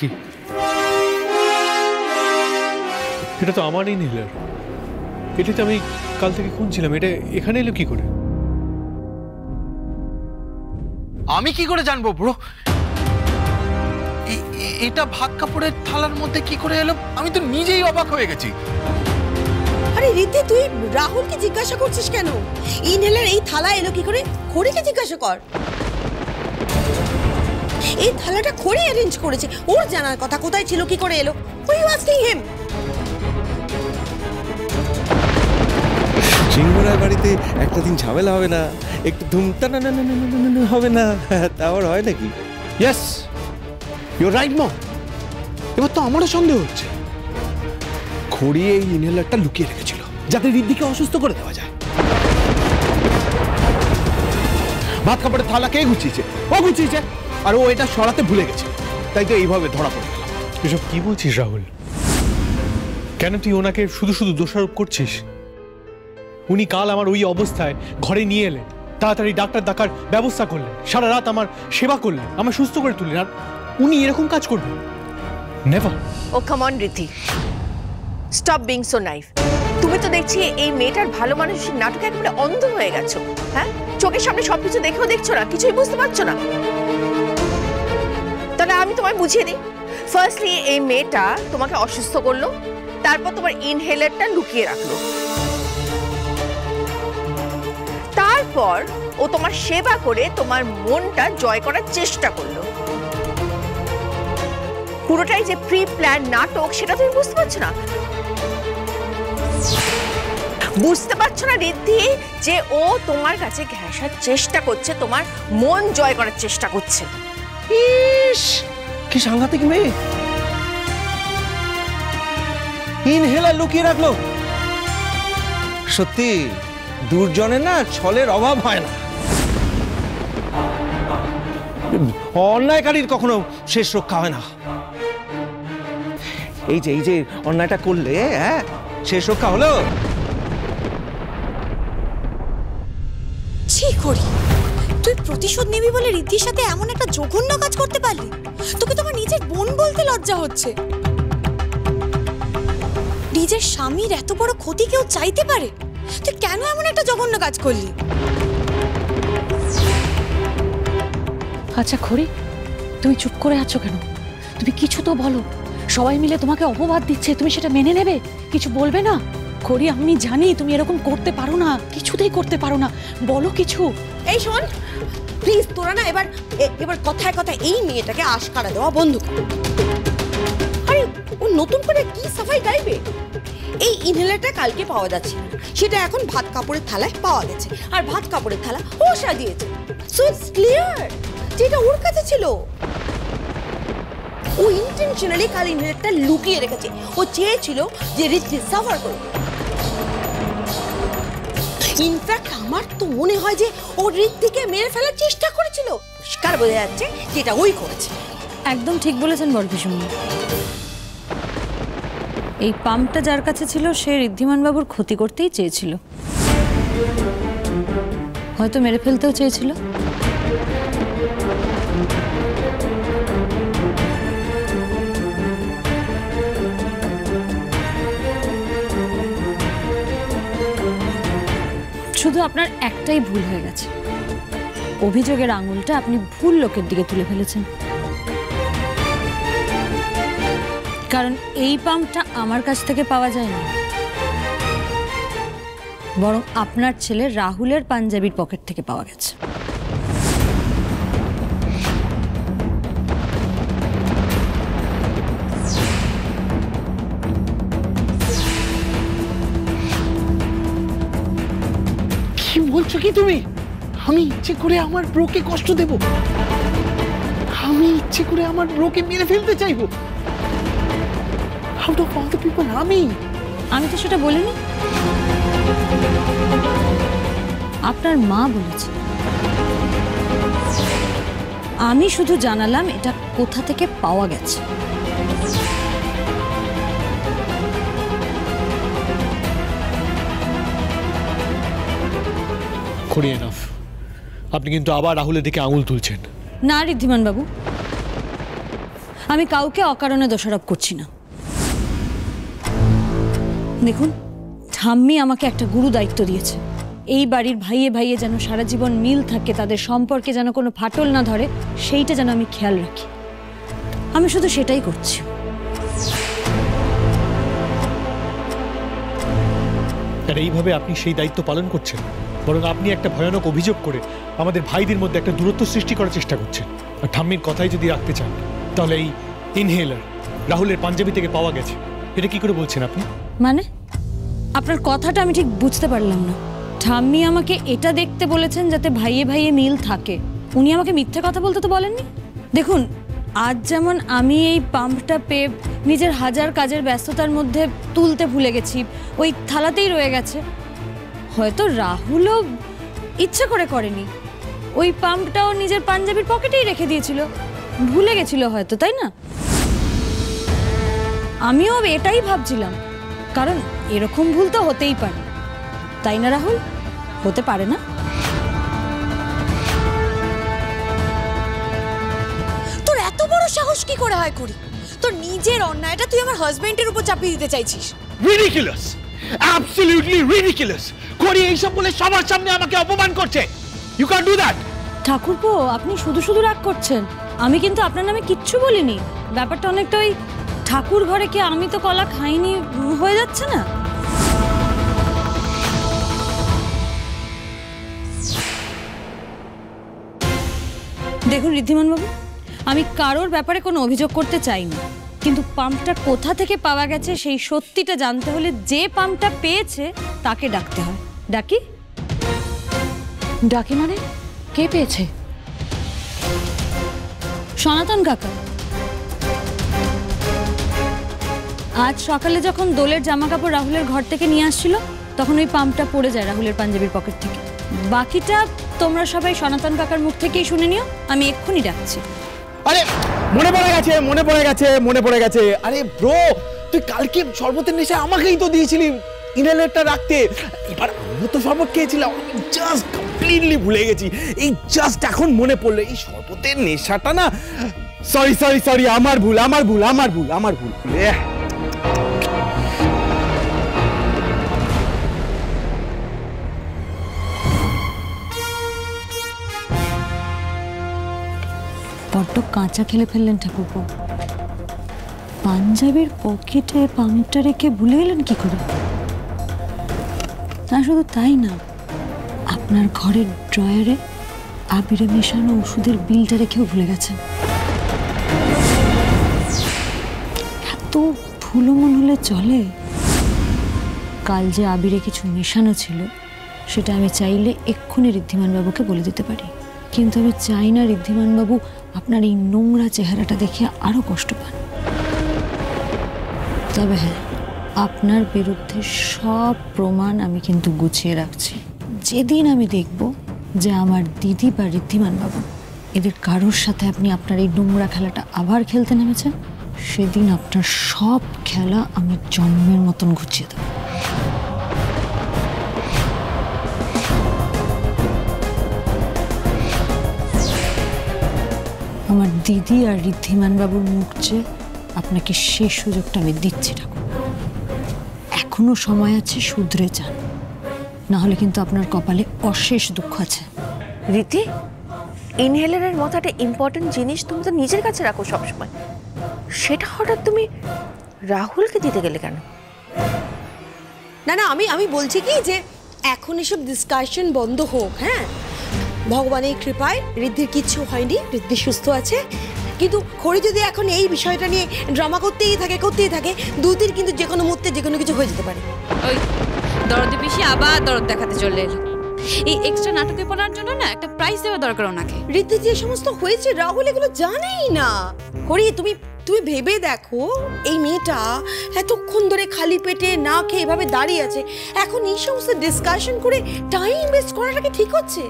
কি এটা তো আমার ইনহেলার, এটা তো আমি কাল থেকে খুঁজছিলাম, এটা এখানে এলো কি করে? আমি কি করে জানবো ব্রো? এটা ভাত কাপড়ের থালার মধ্যে কি করে এলো? আমি তো নিজেই অবাক হয়ে গেছি। আরে রিদ্ধি, তুই রাহুলকে জিজ্ঞাসা করছিস কেন ইনহেলার এই থালা এলো কি করে? খড়িকে জিজ্ঞাসা কর। এই থালাটা খড়ি অ্যারেঞ্জ করেছে, ওর জানার কথা কোথায় ছিল, কি করে এলো। Why are you asking him? সিংহরার বাড়িতে একটা দিন ঝামেলা হবে না, একটু ধুমতা না না না হবে না, তারপর হয় নাকি? ইয়েস, ইউর রাইট মম। এবার তো আমারও সন্দেহ হচ্ছে খড়ি এই ইনহেলারটা লুকিয়ে রেখেছিল যাতে রিদ্ধিকে অসুস্থ করে দেওয়া যায়। ভাত কাপড়ের থালা কে গুছিয়েছে? ও গুছিয়েছে, আর ও এটা সরাতে ভুলে গেছে, তাই তো এইভাবে ধরা পড়ে গেল। এসব কি বলছিস রাহুল? কেন তুই ওনাকে শুধু শুধু দোষারোপ করছিস? উনি কাল আমার ওই অবস্থায় ঘরে নিয়ে এলেন, তাড়াতাড়ি ডাক্তার ডাকার ব্যবস্থা করলেন, সারা রাত আমার সেবা করলেন, আমার সুস্থ করে তুললেন, আর উনি এরকম কাজ করবেন? Never. Oh come on Riddhi, stop being so naive. তুমি তো দেখছি এই মেয়েটার ভালো মানুষের নাটকে একেবারে অন্ধ হয়ে গেছো। হ্যাঁ, চোখের সামনে সবকিছু দেখেও দেখছো না, কিছুই বুঝতে পারছো না। তাহলে আমি তোমায় বুঝিয়ে দিই। ফার্স্টলি এই মেয়েটা তোমাকে অসুস্থ করলো, তারপর তোমার ইনহেলারটা লুকিয়ে রাখলো, তারপর ও তোমার সেবা করে তোমার মনটা জয় করার চেষ্টা করলো। পুরোটাই যে প্রি প্ল্যান নাটক, সেটা তুমি বুঝতে পারছো না। বুঝতে পারছো না রিদ্ধি যে ও তোমার কাছে ঘেঁষার চেষ্টা করছে, তোমার মন জয় করার চেষ্টা করছে। ইস, কি সাংঘাতিক মেয়ে! ইনহেলার লুকিয়ে রাখলো। সত্যি দুর্জনের না ছলের অভাব হয় না। অন্যায়কারীর কখনো শেষ রক্ষা হয় না। এই যে অন্যায়টা করলে, হ্যাঁ, শেষ রক্ষা হলো। ছি করি, তুই প্রতিশোধ নিবি বলে রিদ্ধির সাথে এমন একটা জঘন্য কাজ করতে পারলি? তোকে তোমার নিজের বোন বলতে লজ্জা হচ্ছে। নিজের স্বামীর এত বড় ক্ষতি কেউ চাইতে পারে? তুই কেন এমন একটা জঘন্য কাজ করলি? আচ্ছা খড়ি, তুমি চুপ করে আছো কেন? তুমি কিছু তো বলো। সবাই মিলে তোমাকে অপবাদ দিচ্ছে, তুমি সেটা মেনে নেবে? কিছু বলবে না? খড়ি, আমি জানি তুমি এরকম করতে পারো না, কিছুতেই করতে পারো না, বলো কিছু। এই শোন প্লিজ, তোরা না এবার কথায় কথায় এই মেয়েটাকে আশকারা দেওয়া বন্ধ কর। আরে ও নতুন করে কি সাফাই গাইবে? এই ইনহেলারটা কালকে পাওয়া যাচ্ছে, সেটা এখন ভাত কাপড়ের থালায় পাওয়া গেছে, আর ভাত কাপড়ের থালা ও সাজিয়েছে। সো ইটস ক্লিয়ার যেটা ওর কাছে ছিল। ও ইন্টেনশনালি কাল ইনহেলারটা লুকিয়ে রেখেছে। ও চেয়েছিল যে রিদ্ধি সাফার করুক। ইনফ্যাক্ট আমার তো মনে হয় যে ও রিদ্ধিকে মেরে ফেলার চেষ্টা করেছিল। পরিষ্কার বোঝা যাচ্ছে যেটা ওই করেছে। একদম ঠিক বলেছেন বরপিসুমনি। এই পাম্পটা যার কাছে ছিল সে ঋদ্ধিমান বাবুর ক্ষতি করতেই চেয়েছিল, হয়তো মেরে ফেলতেও চেয়েছিল। শুধু আপনার একটাই ভুল হয়ে গেছে, অভিযোগের আঙুলটা আপনি ভুল লোকের দিকে তুলে ফেলেছেন। কারণ এই পাম্পটা আমার কাছ থেকে পাওয়া যায়নি, বরং আপনার ছেলে রাহুলের পাঞ্জাবির পকেট থেকে পাওয়া গেছে। কি বলছো কি তুমি? আমি ইচ্ছে করে আমার ব্রোকে কষ্ট দেব? আমি ইচ্ছে করে আমার ব্রোকে মেরে ফেলতে চাইবো? Out of all the people আমি তো সেটা বলিনি, আপনার মা বলেছে। আমি শুধু জানালাম এটা কোথা থেকে পাওয়া গেছে। খড়ি, এনাফ। আপনি কিন্তু আবার রাহুলের দিকে আঙুল তুলছেন। না ঋদ্ধিমান বাবু, আমি কাউকে অকারণে দোষারোপ করছি না। দেখুন, ঠাম্মি আমাকে একটা গুরু দায়িত্ব দিয়েছে। এই বাড়ির ভাইয়ে ভাইয়ে যেন সারা জীবন মিল থাকে, তাদের সম্পর্কে যেন কোনো ফাটল না ধরে, সেইটা যেন আমি খেয়াল রাখি। আমি শুধু সেটাই করছি। আর এইভাবে আপনি সেই দায়িত্ব পালন করছেন, বরং আপনি একটা ভয়ানক অভিযোগ করে আমাদের ভাইদের মধ্যে একটা দূরত্ব সৃষ্টি করার চেষ্টা করছেন। আর ঠাম্মির কথাই যদি রাখতে চান, তাহলে এই ইনহেলার রাহুলের পাঞ্জাবি থেকে পাওয়া গেছে, এটা কি করে বলছেন আপনি? মানে আপনার কথাটা আমি ঠিক বুঝতে পারলাম না। ঠাম্মি আমাকে এটা দেখতে বলেছেন যাতে ভাইয়ে ভাইয়ে মিল থাকে, উনি আমাকে মিথ্যে কথা বলতে তো বলেননি। দেখুন, আজ যেমন আমি এই পাম্পটা পেয়ে নিজের হাজার কাজের ব্যস্ততার মধ্যে তুলতে ভুলে গেছি, ওই থালাতেই রয়ে গেছে, হয়তো রাহুলও ইচ্ছে করে করেনি, ওই পাম্পটাও নিজের পাঞ্জাবির পকেটেই রেখে দিয়েছিল, ভুলে গেছিল হয়তো, তাই না? আমিও এটাই ভাবছিলাম, কারণ এরকম ভুল তো হতেই পারে, তাই না রাহুল? হতে পারে না? তোর এত বড় সাহস কি করে হয় করি? তোর নিজের অন্যায়টা তুই আমার হাজবেন্ডের উপর চাপিয়ে দিতে চাইছিস। Ridiculous, absolutely ridiculous. করি এইসব বলে সবার সামনে আমাকে অপমান করছে। You can do that. ঠাকুরপো, আপনি শুধু শুধু রাগ করছেন। আমি কিন্তু আপনার নামে কিচ্ছু বলিনি। ব্যাপারটা অনেকটা ওই ঠাকুর ঘরে কি আমি তো কলা খাইনি হয়ে যাচ্ছে না? দেখুন ঋদ্ধিমান বাবু, আমি কারোর ব্যাপারে কোনো অভিযোগ করতে চাই না, কিন্তু পাম্পটা কোথা থেকে পাওয়া গেছে সেই সত্যিটা জানতে হলে যে পাম্পটা পেয়েছে তাকে ডাকতে হয়। ডাকি? ডাকি মানে? কে পেয়েছে? সনাতন কাকা। আজ সকালে যখন দোলের জামা কাপড় রাহুলের ঘর থেকে নিয়ে আসছিল, তখন ওই পাম্পটা পড়ে যায় রাহুলের পাঞ্জাবির পকেট থেকে। বাকিটা তোমরা সবাই সনাতন কাকার মুখ থেকেই শুনে নিও, আমি এক্ষুনি ডাকছি। আরে মনে পড়ে গেছে, মনে পড়ে গেছে, মনে পড়ে গেছে। আরে ব্রো, তুই কালকে শরবতের নেশায় আমাকেই তো দিয়েছিলি ইনহেলারটা রাখতে। এবার আমিও তো শরবত খেয়েছিলাম, আমি জাস্ট কমপ্লিটলি ভুলে গেছি। এই জাস্ট এখন মনে পড়লো এই শরবতের নেশাটা না। সরি সরি সরি, আমার ভুল, আমার ভুল, আমার ভুল, আমার ভুল। বড্ড কাঁচা খেলে ফেললেন ঠাকুরপো। পাঞ্জাবির পকেটে পাম্পটা রেখে ভুলে গেলেন কি করে? না শুধু তাই না, আপনার ঘরের ড্রয়ারে আবিরে মেশানো ওষুধের বিলটা রেখেও ভুলে গেছেন। এত ভুলো মন হলে চলে? কাল যে আবিরে কিছু মেশানো ছিল সেটা আমি চাইলে এক্ষুনি ঋদ্ধিমান বাবুকে বলে দিতে পারি, কিন্তু আমি চাই না ঋদ্ধিমান বাবু আপনার এই নোংরা চেহারাটা দেখে আরো কষ্ট পান। তবে হ্যাঁ, আপনার বিরুদ্ধে সব প্রমাণ আমি কিন্তু গুছিয়ে রাখছি। যেদিন আমি দেখব যে আমার দিদি বা ঋদ্ধিমান বাবু এদের কারোর সাথে আপনি আপনার এই নোংরা খেলাটা আবার খেলতে নেমেছেন, সেদিন আপনার সব খেলা আমি জন্মের মতন গুছিয়ে দেব। আমার দিদি আর ঋদ্ধিমান বাবুর মুখ চেয়ে আপনাকে শেষ সুযোগটা আমি দিচ্ছি ঠাকুর। এখনো সময় আছে, শুধরে যান, না হলে কিন্তু আপনার কপালে অশেষ দুঃখ আছে। রীতি, ইনহেলারের মতো একটা ইম্পর্টেন্ট জিনিস তুমি তো নিজের কাছে রাখো সবসময়, সেটা হঠাৎ তুমি রাহুলকে দিতে গেলে কেন? না না, আমি বলছি কি যে এখন এসব ডিসকাশন বন্ধ হোক। হ্যাঁ, ভগবানের কৃপায় ঋদ্ধির কিচ্ছু হয়নি, ঋদ্ধি সুস্থ আছে। কিন্তু খড়ি যদি এখন এই বিষয়টা নিয়ে ড্রামা করতেই থাকে, দুদিন কিন্তু যে কোনো মুহূর্তে যে কোনো কিছু হয়ে যেতে পারে। ওই দরদে পিসি আবার দরদ দেখাতে চলে এলো। এই এক্সট্রা নাটকে পড়ার জন্য না একটা প্রাইজ দেওয়া দরকার ওনাকে। ঋদ্ধি যে সমস্ত হয়েছে রাহুল এগুলো জানেই না। খড়ি, তুমি ভেবে দেখো, এই মেয়েটা এতক্ষণ ধরে খালি পেটে না খেয়ে এভাবে দাঁড়িয়ে আছে, এখন এই সমস্ত ডিসকাশন করে টাইম ওয়েস্ট করাটা কি ঠিক হচ্ছে?